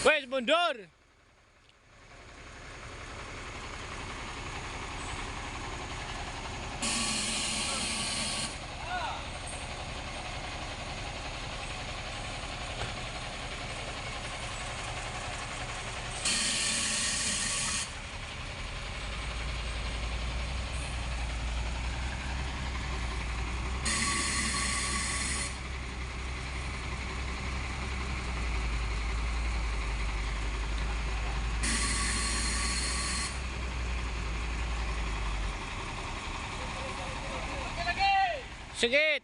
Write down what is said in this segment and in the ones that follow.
Wes mundur. Sikit.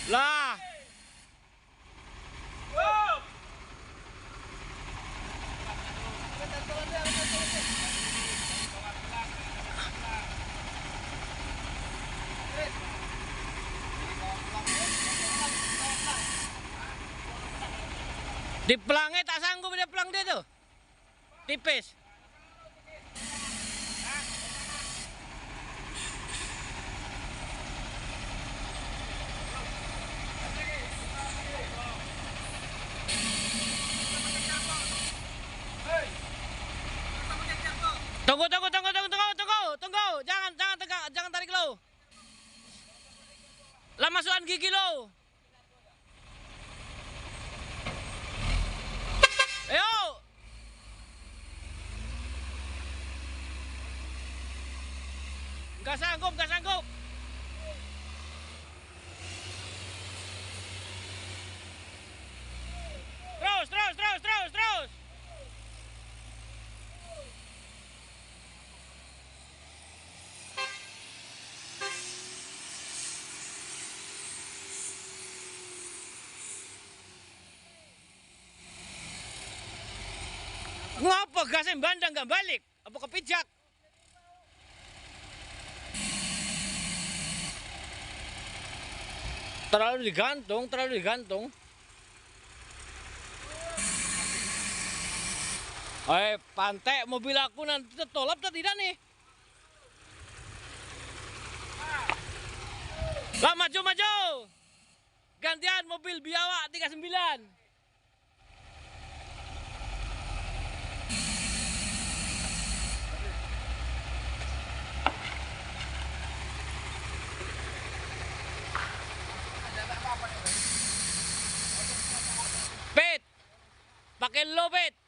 Lah. Di pelangnya tak sanggup dia pelang dia tuh. Tipis. Tunggu. Jangan tarik lo. Lah masukan gigi lo. Ayo. Gak sanggup. Terus. Ngapa gasnya bandang gak balik? Apa kepijak? Terlalu digantung. Pantai mobil aku nanti tertolap atau tidak nih? Lah maju. Gantian mobil biawak 39. Pit, pakai lo pit.